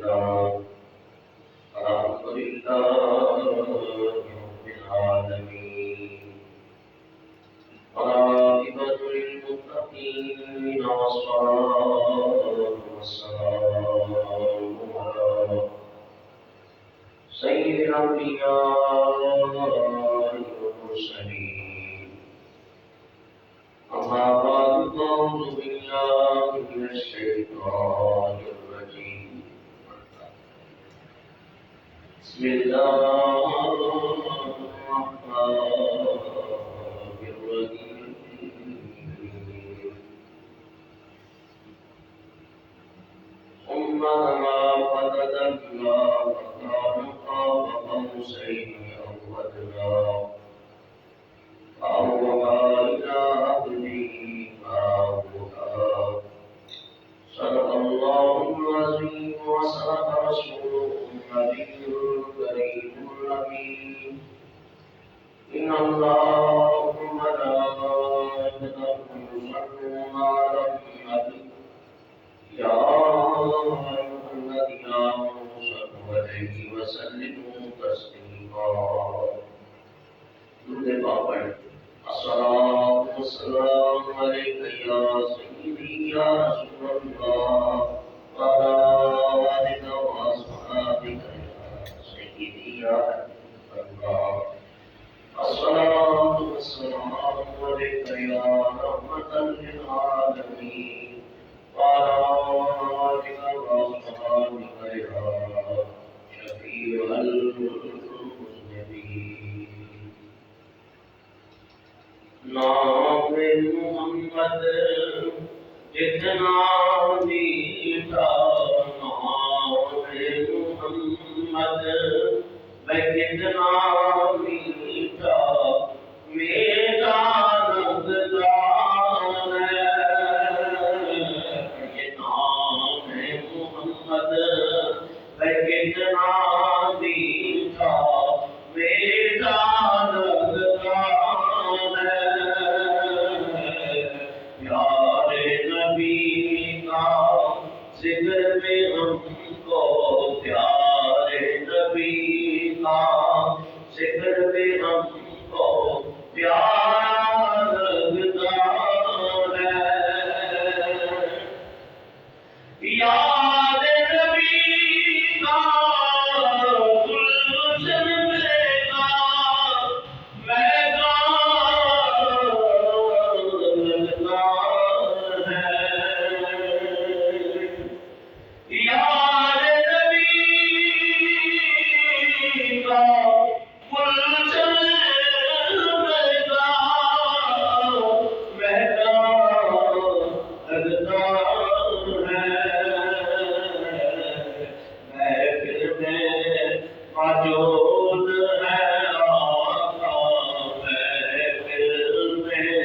لله الحمد لله رب العالمين والعاقبة للمتقين والصلاة والسلام على سيد الأنبياء والمرسلين أما بعد فأعوذ بالله من الشيطان الرجيم بسم الله الرحمن الرحيم ثم لما قتل الله فكان قاب قوسين أو أدنى فأوحى إلى عبده ما أوحى صدق الله العظيم وصدق رسوله النبي الكريم الأمين إن الله وملائكته يصلون على النبي يا أيها الذين آمنوا صلوا عليه وسلموا تسليما درود پاک الصلاة والسلام عليك يا سيدي يا رسول الله وعلى آلك وأصحابك يا سيدي يا حبيب الله الصلاة والسلام عليك يا رحمة للعالمين وعلى آلك وأصحابك يا شفيع المذنبين نام محمد جتنا میٹھا نام محمد کتنا میٹھا میرا نزدان ہے یہ نام محمد کتنا میٹھا میرا نزدان ہے پیار نبی کا ذکر میں ہم کو پیار نبی کا ذکر میں ہم کو پیار لگتا ہے یاد نبی کا گلشن میں کا میدان لگتا ہے یاد نبی کا گلشن میں کا میدان لگتا ہے محفل میں موجود ہے آقا محفل میں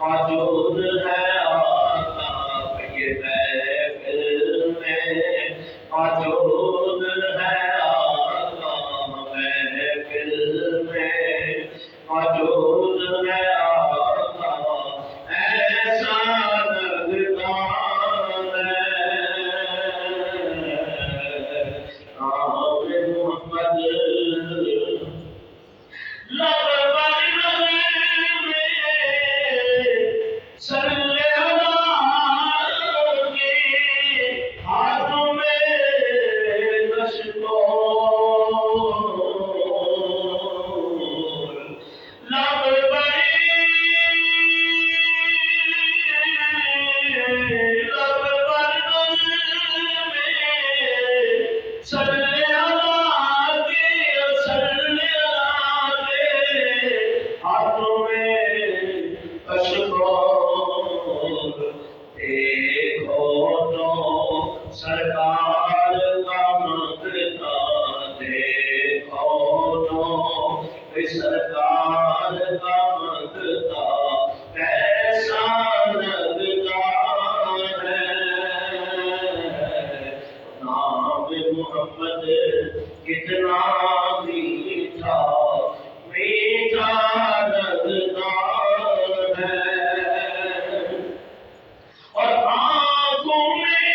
موجود ہے آقا یہ محفل میں موجود ہے آقا محفل میں موجود ہے آقا ایسا لگتا ہے نام محمد لب پر میں صلی اللہ کے ہاتھوں میں دستور لب پر میں صلی اللہ کے ہاتھوں میں اشکور دیکھو تو سرکار کا مقتا دیکھو تو سرکار کا مقتا کیسا لگتا ہے نام محمد کتنا میٹھا میٹھا لگتا ہے اور آنکھوں میں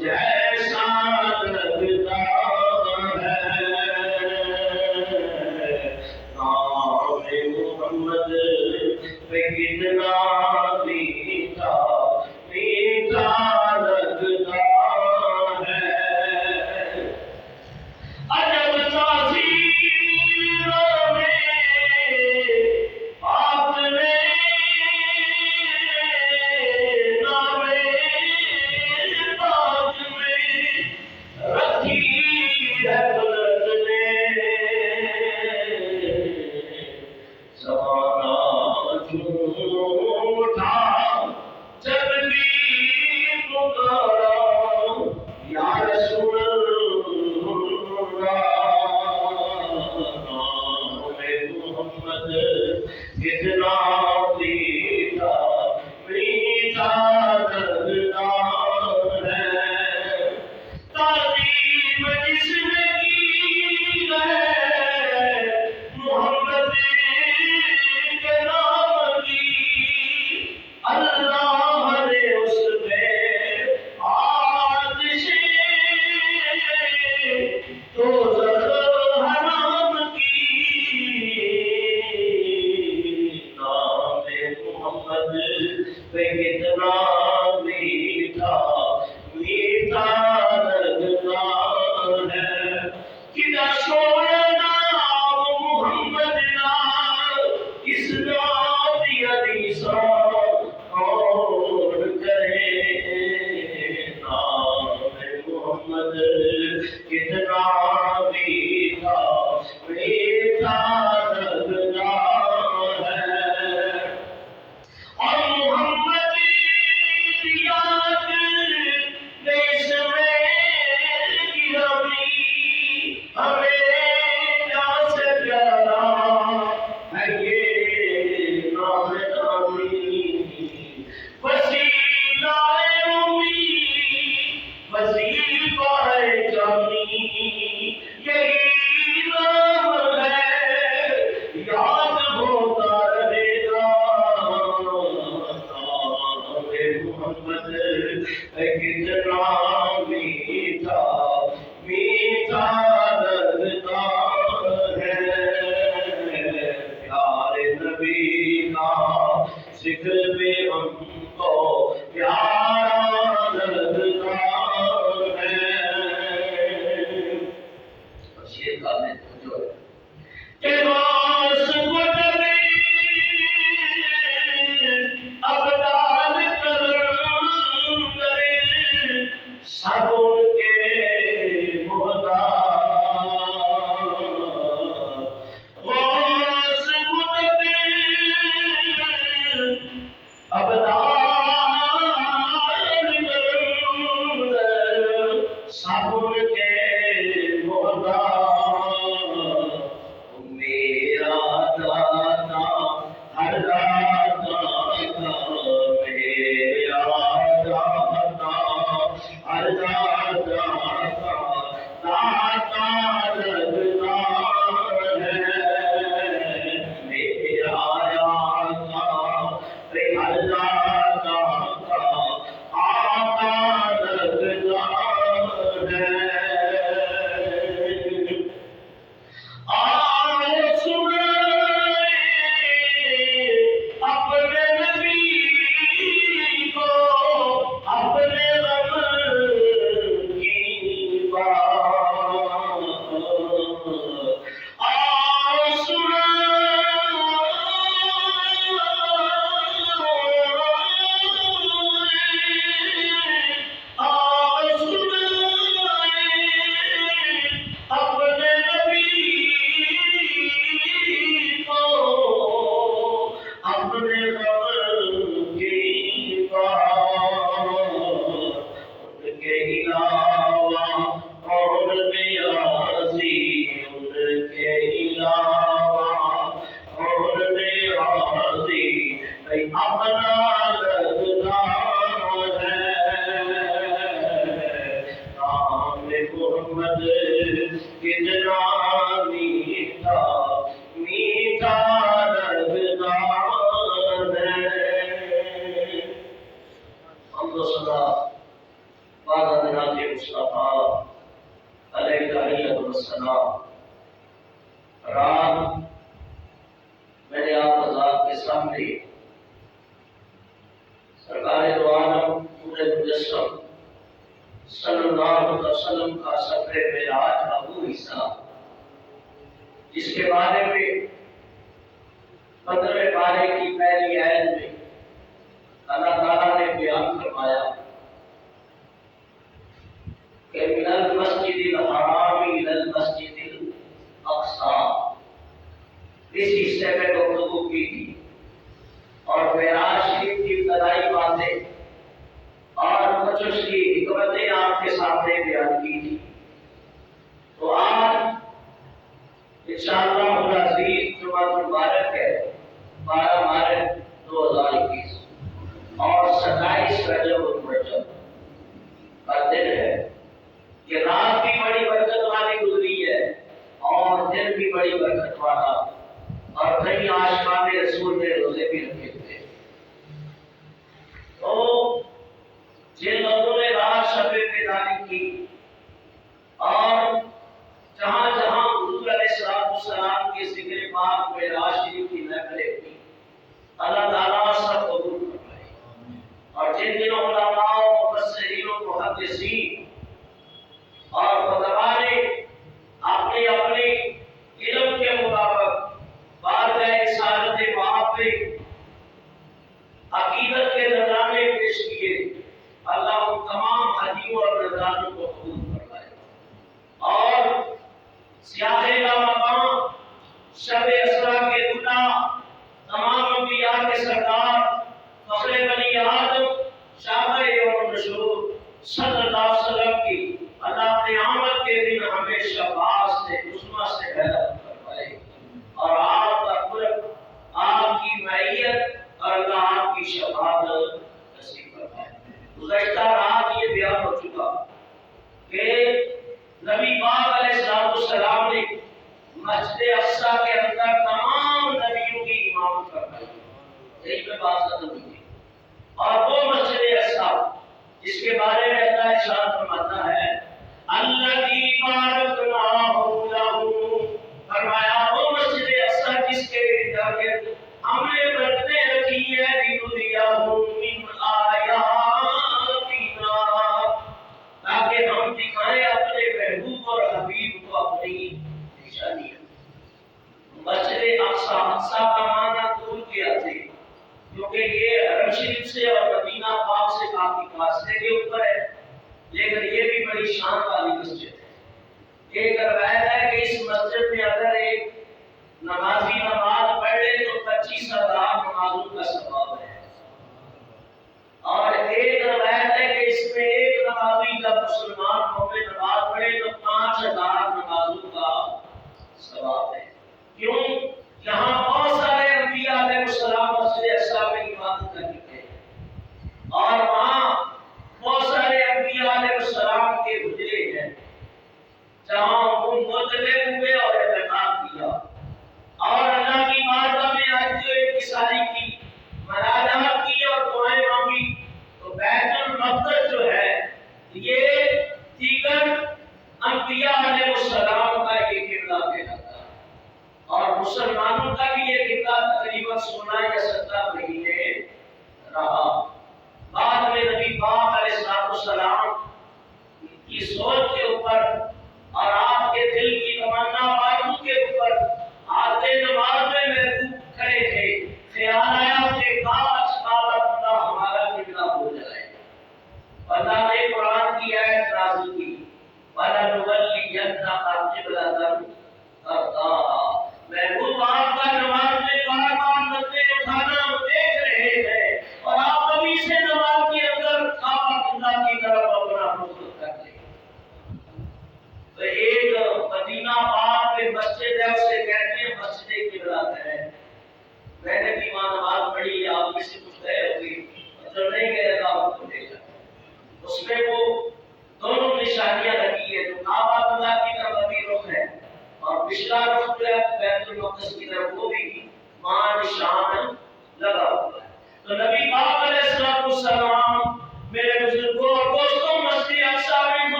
جیسا لگتا ہے نام محمد پہ کتنا میٹھا میٹھا لگتا ہے عجب تاثیروں میں آپ نے نام پاک میں رکھی ہے بلند نے زمانہ جھوٹا جب بھی پکارا یا رسول محمد کتنا میٹھا میٹھا لگتا ہے تعظیم جس نے کی ہے محمد کے نام کی اللہ نے اس پہ آتش دوزخ حرام کی نام محمد پہ کتنا میٹھا میٹھا لگتا ہے کدھر چھوڑا نام محمد نام اس نام علی سا اور کرے نام محمد کتنا میٹھا میٹھا لگتا ہے اور محمد کی یاد دیش میں گرامی ہمیں پیار سے پیارا ہے یہ نام نامی وسیلہ امید وسیلہ جانی یہی نام ہے یاد ہوتا رہے گا محمد کتنا میٹھا میٹھا لگتا ہے پیارے نبی کا ذکر بھی ہم کو پیارا لگتا ہے شیر کا میں جو ہے کہ باس کو ڈرے ابدال کرم کرے سب ان کے محتاج باس کو ڈرے ابدال کرم کرے سب ان کے محتاج میرا دادا ہر دادا میرا دادا ہر دادا دادا لگتا ہے میرا آقا ہر دادا آقا لگتا ہے اپنے نبی کو اپنے غم کی بات اپنے نبی کو اپنے غم کی بات ان کے علاوہ اور نیازی ان کے علاوہ اور نیازی اپنا لگتا ہے نام محمد کتنا میٹھا میٹھا لگتا ہے ہم تو سدا بعد مصطفیٰ علیہ السلام، رات میں نے آپ حضرات کے سامنے سرکار دو عالم نور مجسم صلی اللہ علیہ وسلم کا سفر معراج کا وہ حصہ جس کے بارے میں 15 پارے کی پہلی آیت میں اللہ تعالیٰ نے بیان فرمایا کہ من المسجد الحرام الى المسجد الاقصی، اس حصے میں گفتگو کی تھی اور معراج شریف کی ابتدائی باتیں اور کچھ اس کی حکمتیں آپ کے سامنے بیان کی تھی۔ تو آج انشاءاللہ العزیز جمعہ مبارک ہے 12 مارچ 2021 اور 27 رجب المرجب کا دن ہے۔ یہ رات بھی بڑی برکت والی گزری ہے اور دن بھی بڑی برکت والا، اور کئی عاشقان رسول نے روزے بھی رکھے تھے۔ تو جن لوگوں نے رات شب بیداری کی اور جہاں جہاں حضور علیہ السلام کے ذکر پاک معراج شریف کی محفلیں کی، اللہ تعالیٰ سب قبول فرمائے۔ اور جن دنوں علماء و مفسرین و محدثین اور خطباء نے اپنے اپنے علم کے مطابق بارگاہ رسالت وہاں پہ عقیدت کے نذرانے پیش کیے، اللہ ان تمام حدیثوں اور نذرانوں کو قبول فرمائے۔ اور سیاہ لامکان شب اسرا کے دلہا تمام انبیاء کے سردار فخر بنی آدم شاہ یوم النشور صلی اللہ علیہ وسلم کی اللہ قیامت کے دن ہمیں شفاعت سے عظمیٰ سے بہتر فرمائے اور آپ کا قرب، آپ کی معیت اور اللہ آپ کی شفاعت نصیب فرمائے۔ گزشتہ رات یہ بیان ہو چکا کہ نبی پاک علیہ السلام نے مسجد اقصی کے اندر تمام نبیوں کی امامت فرمائی، یہی پہ بات ختم ہوئی تھی۔ اور وہ مسجد اقصی جس کے بارے میں اللہ ارشاد فرماتا ہے الذی بارکنا حولہ، فرمایا وہ مسجد اقصی جس کے ارد ہم نے برکتیں رکھی ہے لنریہ من آیاتنا، تاکہ ہم دکھائیں اپنے محبوب اور حبیب کو اپنی نشانیاں۔ مسجد اقصی، اقصی کا معنی دور کیا تھے کیونکہ یہ حرم شریف سے اور مدینہ پاک سے کافی فاصلے کے اوپر ہے، لیکن یہ بھی بڑی شان والی مسجد ہے۔ ایک روایت ہے کہ اس مسجد میں اگر ایک نمازی نماز پڑھ لے تو 25,000 نمازوں کا ثواب ہے، اور ایک روایت ہے کہ اس میں ایک نمازی جب مسلمان مومن نماز پڑھے تو 5,000 نمازوں کا ثواب ہے۔ کیوں؟ یہاں بہت سارے انبیاء علیہ السلام مسجد اقصی میں عبادت کر چکے ہیں، اور وہاں بہت سارے انبیاء علیہ السلام کے حجرے ہیں جہاں وہ متقب ہوئے اور اعتکاف کیا اور اللہ کی بارگاہ میں عرض انکساری کی، مناجات کی اور دعائیں مانگی۔ تو بیت المقدس جو ہے یہ دیگر انبیاء علیہ السلام کا یہ قبلہ کہلاتا ہے، اور مسلمانوں کا بھی یہ قبلہ تقریباً 16 یا 17 مہینے رہا۔ بعد میں نبی پاک علیہ السلام کی سوچ کے اوپر اور آپ کے دل کی تمنا بازو کے اوپر آتے نماز میں محبوب کھڑے تھے، خیال آیا کہ کاش اللہ ہمارا قبلہ ہو جائے۔ اللہ نے قرآن کی آیت نازل کی وَلَنُوَلِّيَنَّكَ قِبْلَةً تَرْضَاهَا، محبوب آپ کا نماز میں بار بار نظریں اٹھانا ہم دیکھ رہے ہیں، اور آپ ابھی سے نماز کے اندر کعبہ اللہ کی طرف اپنا رخ کر لیں۔ تو ایک مدینہ پاک میں مسجد ہے، اسے کہتے ہیں مسجد قبلہ ہے۔ میں نے بھی وہاں نماز پڑھی، آپ کسی کچھ گئے ہوگی، جو نہیں گئے گا آپ کو لے جائے۔ اس میں وہ دونوں نشانیاں لگی ہے، جو کعبہ اللہ کی طرف ابھی رخ ہے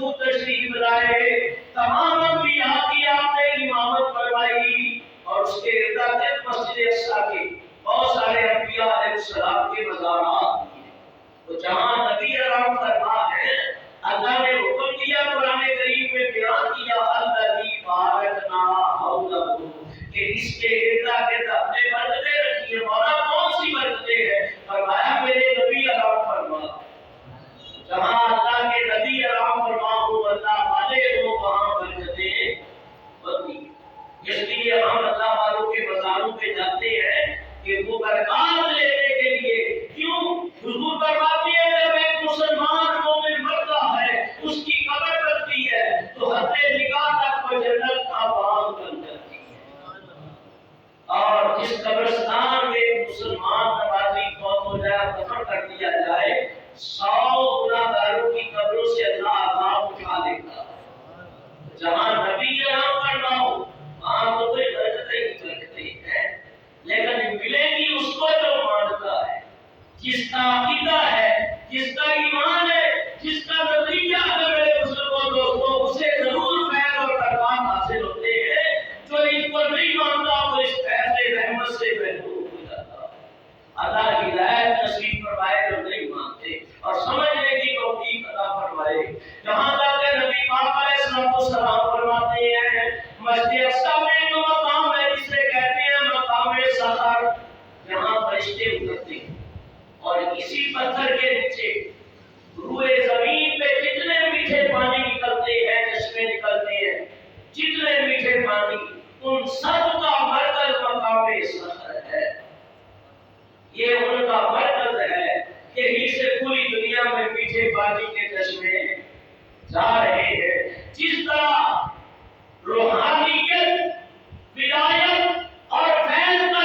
حضور تشریف لائے، تمام انبیاء کی آپ نے امامت فرمائی، اور اس کے ارد گرد مسجد اقصیٰ کے بہت سارے انبیاء علیہ السلام کے مزارات ہیں۔ تو جہاں نبی آرام فرما ہے، اللہ نے حکم دیا، قرآن کریم میں بیان کیا، الذی بارکنا حولہ، کہ اس کے ارد گرد اپنے برکتیں رکھی ہیں۔ مولا کون سی برکتیں ہیں؟ فرمایا میرے نبی آرام فرما۔ جہاں اللہ کے نبی آرام فرما ہو، اللہ والے ہو، وہاں برکتیں ہوتی ہیں۔ اس لیے ہم اللہ والوں کے مزاروں پہ جاتے ہیں کہ وہ برکات لینے کے لیے۔ کیوں؟ حضور فرماتے ہیں جب ایک مسلمان مومن مرتا ہے، اس کی قبر بنتی ہے تو حد نگاہ تک وہ جنت کا باغ بن جاتی ہے۔ اور جس قبرستان میں مسلمان نمازی فوت ہو جائے، دفن کر دیا جائے، 100 گناہگاروں کی قبروں سے اللہ عذاب اٹھا لیتا ہے۔ جہاں نبی آرام فرما ہو، وہاں تو کوئی برکتیں ہی برکتیں ہیں، لیکن ملے گی اس کو جو مانتا ہے، جس کا عقیدہ ہے، جس کا ایمان ہے، جس کا نتیجہ ہے میرے مسلمان دوستوں، اسے ضرور خیر اور برکات حاصل ہوتے ہیں۔ جو ان کو نہیں مانتا وہ اس فیض رحمت سے محروم ہو جاتا ہے۔ اللہ ہدایت نصیب فرمائے جو نہیں مانتے، اور سمجھنے کی توفیق عطا فرمائے۔ جہاں تک نبی پاک علیہ السلام فرماتے ہیں، مسجد اقصیٰ میں ایک مقام ہے جسے کہتے ہیں مقام سحر، جہاں فرشتے اترتے ہیں، اور اسی پتھر کے نیچے روئے زمین پہ جتنے میٹھے پانی نکلتے ہیں، چشمے نکلتے ہیں، جتنے میٹھے پانی، ان سب کا مرکز مقام سحر ہے۔ یہ ان کا مرکز ہے، یہیں سے پوری دنیا میں میٹھے پانی کے چشمے جا رہے ہیں۔ جس طرح روحانیت، ولایت اور فیض کا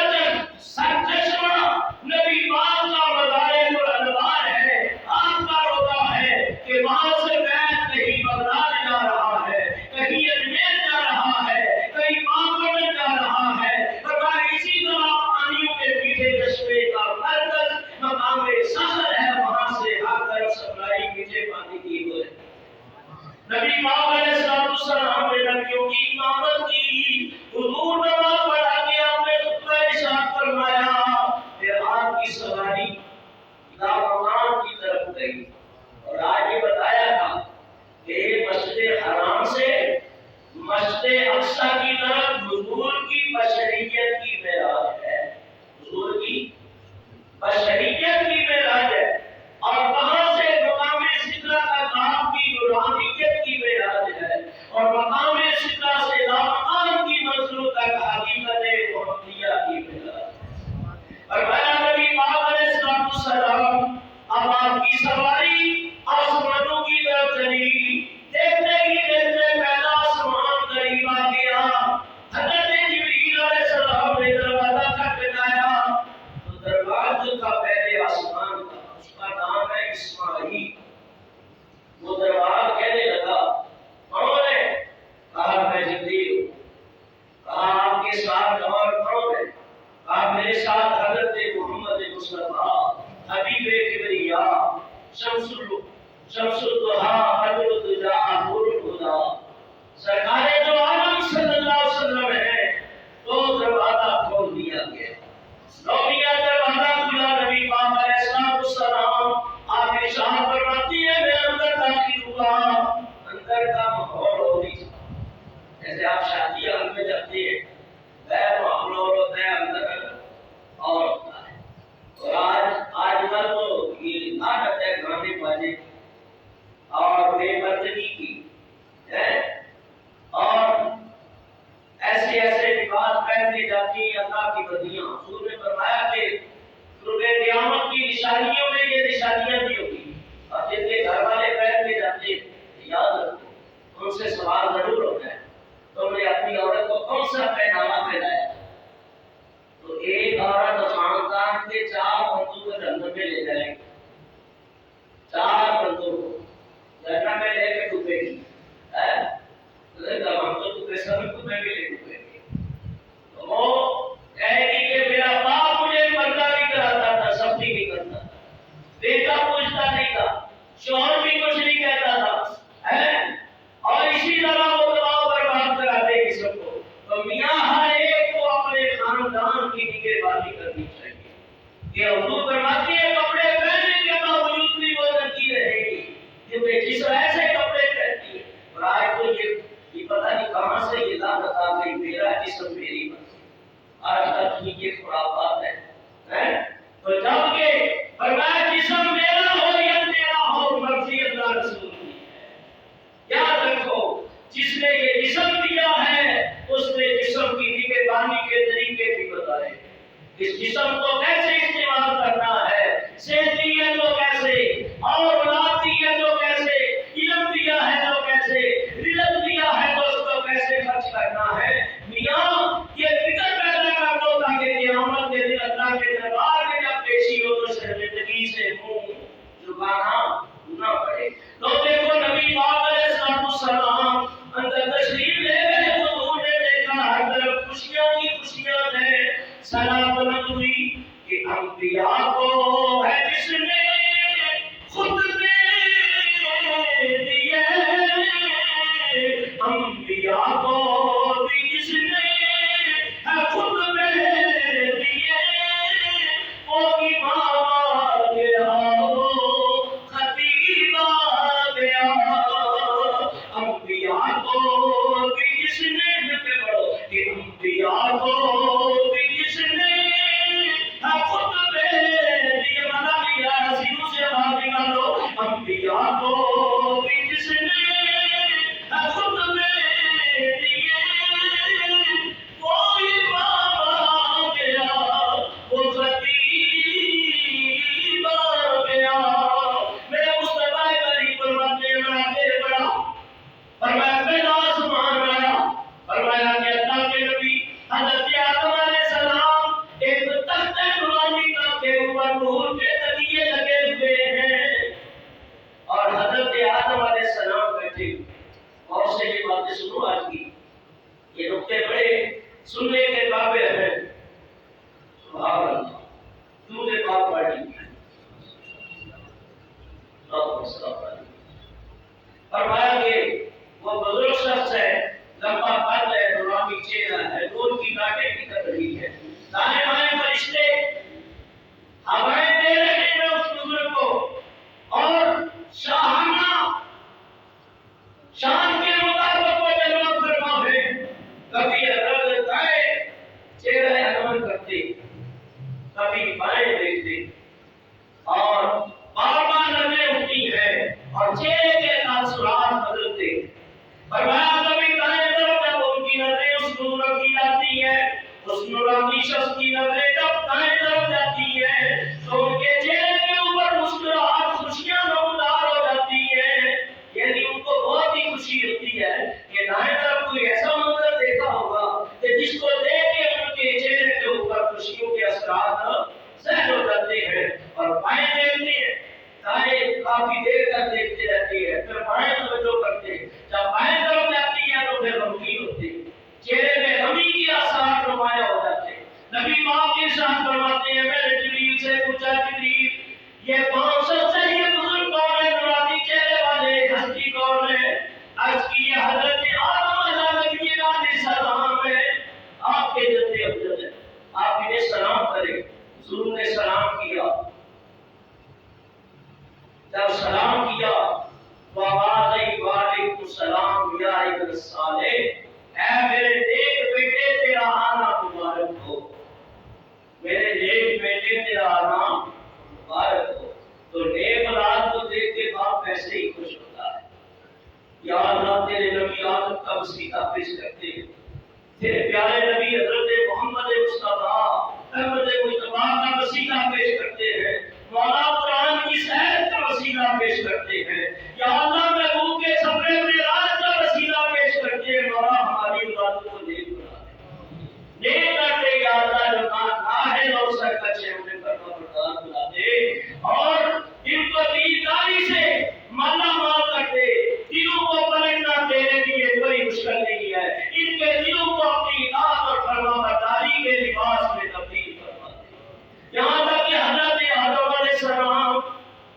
سرچشمہ نبی پاک کا مدارج الانوار ہے، آپ کا روضہ ہے، کہ وہاں سے فیض کہیں بغداد جا رہا ہے، کہیں اجمیر جا رہا ہے، کہیں پاکستان جا رہا ہے، اور اسی طرح پانیوں کے میٹھے چشمے کا مرکز مقام سحر ہے، وہاں سے ہر طرف سپلائی میٹھے پانی کی ہو رہی ہے۔ نبی پاک علیہ السلام نے نبیوں کی امامت کی، حضور نماز پڑھا کے آپ نے خطبہ ارشاد فرمایا، پھر آپ کی سواری مقام کی طرف گئی، اور آج یہ بتایا تھا کہ مسجد حرام سے مسجد اقصیٰ کی طرف حضور کی بشریت کی معراج ہے، حضور کی بشریت کی معراج ہے، اور وہاں سے مقام سدرہ تک آپ کی روحانیت کی معراج ہے، اور مقام سدرہ سے لامکان کی منزلوں تک حقیقت محمدیہ کی معراج ہے۔ اور نبی پاک علیہ السلام اب آپ کی سواری آسمانوں کی طرف چلی، دیکھتے ہی دیکھتے پہلا آسمان قریب آ گیا، حضرت جبریل علیہ السلام نے دروازہ کھٹکھٹایا، تو دروازے کا پہلے آسمان کا، اس کا نام ہے اسماعیل، وہ دروازہ کہنے لگا کون ہے؟ کہا میں جبریل ہوں۔ کہا آپ کے ساتھ اور کون ہے؟ کہا میرے ساتھ حضرت محمد مصطفیٰ حبیب کبریا شمس الضحیٰ بدر الدجا نور الہدیٰ سرکار دو عالم صلی اللہ علیہ وسلم ہے۔ تو دروازہ کھول دیا گیا، نویا دروازہ کھلا، نبی پاک علیہ السلام آپ ارشاد فرماتی ہے میں اندر داخل ہوا، اندر کا ماحول ہو رہی تھا جیسے آپ شادی حال میں جاتے ہیں، غیر ماحول ہوتا ہے اندر اور ہوتا ہے۔ اور آج کل تو یہ عادت ہے گانے باجے اور بے پردگی کی ہے، اور ایسے ایسے لباس پہن کے جاتی ہیں اللہ کی بدیاں۔ حضور نے فرمایا کہ روز قیامت کی نشانیوں میں یہ نشانیاں بھی ہوگی، اور جن کے گھر والے پہن کے جاتے ہیں یاد رکھو، ان سے سوال ضرور ہوتا ہے تم نے اپنی عورت کو کون سا پہناوا پہنایا؟ تو ایک عورت خاندان کے 4 بندوں کو جنت میں لے جائے گی، 4 بندوں کو جنت میں لے کے ڈوبے گی، ہم تو ڈوبے سب ڈوبے بھی لے ڈوبے گی، تو وہ کہے گی کہ میرا باپ مجھے پردہ نہیں کراتا تھا، سب نہیں کرتا، بیٹا پوچھتا نہیں تھا، شوہر بھی کچھ نہیں کہتا تھا، کہ حضور فرماتے ہیں کپڑے پہننے کے باوجود بھی وہ ننگی رہے گی، کیونکہ جسم ایسے کپڑے پہنتی ہے۔ اور آج تو یہ پتہ نہیں کہاں سے یہ لعنت آ گئی، میرا جسم میری مرضی۔ آج تک یہ خرافات ہے۔ تو جب کہ فرمایا جسم میرا ہو یا تیرا ہو، مرضی اللہ رسول کی ہے۔ یاد رکھو جس نے یہ جسم دیا ہے اس نے جسم کی نگہبانی کے طریقے بھی بتائے، اس جسم کو کیسے استعمال کرنا ہے، صحت دی ہے تو کیسے، اور اولاد دی ہے تو کیسے، علم دیا ہے تو کیسے، رزق دیا ہے تو اس کو کیسے خرچ کرنا ہے۔ میاں یہ فکر پیدا کر دو تاکہ قیامت کے دن اللہ کے دربار میں جب پیشی ہو تو شرمندگی سے منہ جھکانا نہ پڑے۔ تو دیکھو نبی پاک علیہ السلام اندر تشریف لے گئے، حضور نے دیکھا ہر طرف خوشیاں ہی خوشیاں ہیں۔ سلام بلند ہوئی کہ انبیاء کو ہے جس نے خود دے دیے، انبیاء کو بھی جس نے ہے خود دے دیے، وہ امام آ گیا، وہ خطیب آ گیا، انبیاء کو بھی جس نے کہ انبیاء کو بھی جس نے خود دے دیے، منا لیا سینوں سے باہر نکالو، انبیاء کو بھی جس نے خود دے دیے، وہ امام آ گیا، وہ خطیب آ گیا۔ میرے مصطفیٰ کریم فرماتے ہیں میں آگے بڑھا، فرمایا پہلا آسمان آیا، فرمایا کہ اللہ کے نبی حضرت آدم علیہ السلام ایک تخت نورانی کے اوپر نور کے تکیے لگے ہوئے ہیں، اور حضرت آدم علیہ السلام بیٹھے ہوئے۔ اور سے یہ باتیں سنو آج کی، یہ نقطے بڑے سننے کے قابل ہیں۔ سبحان اللہ، درود پاک پڑھی فرمایا کہ وہ بزرگ شخص ہے، لمبا قد ہے، نورانی چہرہ ہے، نور کی ناٹے کی کر رہی ہے، دائیں بائیں فرشتے ہوائیں دے رہے ہیں اس بزرگ کو، اور شاہانہ شان کے مطابق وہ جلوہ فرما ہے۔ کبھی حضرت دائیں چہرہ انور کرتے، کبھی بائیں دیکھتے، اور بار بار نظریں اٹھتی ہیں اور چہرے کے تاثرات بدلتے۔ فرمایا کبھی دائیں طرف جب ان کی نظریں اس بزرگ کی جاتی ہیں، اس نورانی شخص کی نظریں جب دائیں طرف جاتی ہیں تو ان کے چہرے کے اوپر مسکراہٹ خوشیاں نمودار ہو جاتی ہیں، یعنی ان کو بہت ہی خوشی ہوتی ہے کہ دائیں طرف کوئی ایسا منظر دیکھا ہوگا کہ جس کو دیکھ کے ان کے چہرے کے اوپر خوشیوں کے اثرات ظاہر ہو جاتے ہیں۔ اور بائیں دیکھتے ہیں، دائیں کافی دیر تک دیکھتے رہتے ہیں، پھر بائیں توجہ کرتے ہیں، جب بائیں طرف جاتی ہے تو پھر غمگین ہوتے ہیں، چہرے میں غمی کے اثرات نمایاں ہو جاتے ہیں۔ نبی پاک کے ساتھ فرماتے ہیں میں نے جبریل سے پوچھا جبریل یہ کون شخص ہے، یہ بزرگ کون ہے، نورانی چہرے والے ہستی کون ہے؟ عرض کی یہ حضرت آدم علیہ السلام ہے، آپ کے جلد افضل ہے، آپ انہیں سلام کریں۔ حضور نے سلام کیا، جب سلام کیا وعلیکم السلام یا ابن الصالح، اے میرے نیک بیٹے تیرا آنا مبارک ہو، میرے نیک بیٹے تیرا آنا مبارک ہو۔ تو نیک اولاد کو دیکھ کے باپ ویسے ہی خوش ہوتا ہے۔ یا اللہ تیرے نبی آدم کا وسیلہ پیش کرتے ہیں، تیرے پیارے نبی حضرت محمد مصطفیٰ احمد مصطفیٰ کا وسیلہ پیش کرتے ہیں، مولا قرآن کی صحت کا وسیلہ پیش کرتے ہیں، یا اللہ محبوب کے سفر معراج کا وسیلہ پیش کرتے ہیں، مولا ہماری اولادوں کو نیک بنا دے، نیک کر دے یا اللہ، جو نااہل اور سرکش ہے انہیں کرنا بردار بنا دے، اور ان کو دینداری سے مالا مال کر دے، دلوں کو پلٹنا دینے کے لیے کوئی مشکل نہیں ہے، ان کے دلوں کو اپنی اطاعت اور فرمانبرداری کے لباس میں تبدیل فرما دے۔ یہاں تک کہ حضرت آدم علیہ السلام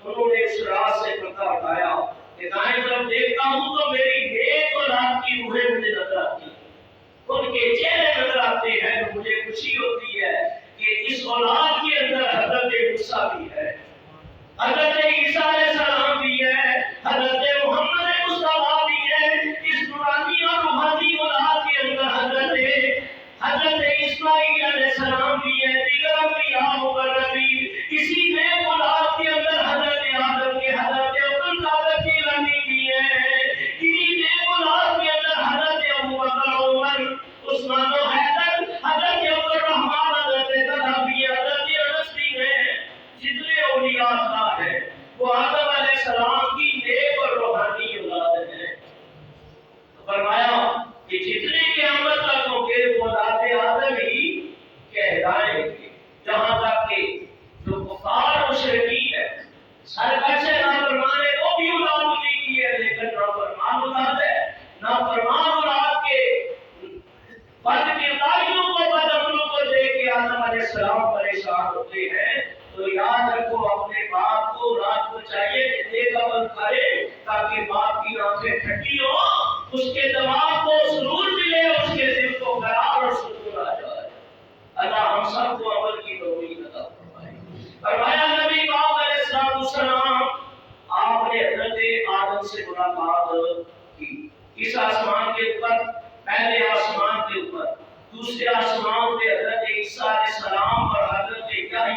انہوں نے اس راز سے پردہ ہٹایا کہ دائیں طرف دیکھتا ہوں تو میری نیک اولاد کی روحیں مجھے نظر آتی ہیں، ان کے چہرے نظر آتے ہیں، تو مجھے خوشی ہوتی ہے کہ اس اولاد کے اندر حضرت حضرت عیسیٰ علیہ السلام بھی ہے، حضرت محمد مصطفیٰ بھی ہے۔ اس نورانی اور روحانی اولاد کے اندر حضرت اسماعیل علیہ السلام بھی ہے، دیگر انبیاء مقربین۔ اسی نیک اولاد کے اندر حضرت آدم کے حضرت عبد القادر جیلانی بھی ہے۔ انہی نیک اولاد کے اندر حضرت ابوبکر، عمر، عثمان و حیدر، حضرت عبد الرحمن، حضرت طلحہ بھی ہے، حضرت انس بھی ہے۔ جتنے اولیاء اللہ ہیں وہ آدم علیہ السلام کی نیک اور روحانی اولاد ہیں۔ فرمایا کہ جتنے قیامت تک ہوں گے وہ اولاد آدم ہی کہلائیں گے، جہاں تک کہ جو کفار مشرکین ہیں، سرکش نافرمان ہے، وہ بھی اولاد انہی کی ہے، لیکن نافرمان اولاد ہے۔ نافرمان اولاد کے بد کرداریوں کو، بد عملوں کو دیکھ کے آدم علیہ السلام پریشان ہوتے ہیں۔ تو یاد رکھو اپنے باپ کو رات کو چاہیے کہ نیک عمل کرے تاکہ باپ کی آنکھیں ٹھنڈی ہوں، اس کے دماغ کو سرور ملے، اس کے دل کو قرار اور سکون آ جائے۔ اللہ ہم سب کو عمل کی توفیق عطا فرمائے۔ فرمایا نبی پاک علیہ السلام آپ نے حضرت آدم سے ملاقات کی، کس آسمان کے اوپر؟ پہلے آسمان کے اوپر۔ دوسرے آسمان پہ حضرت عیسیٰ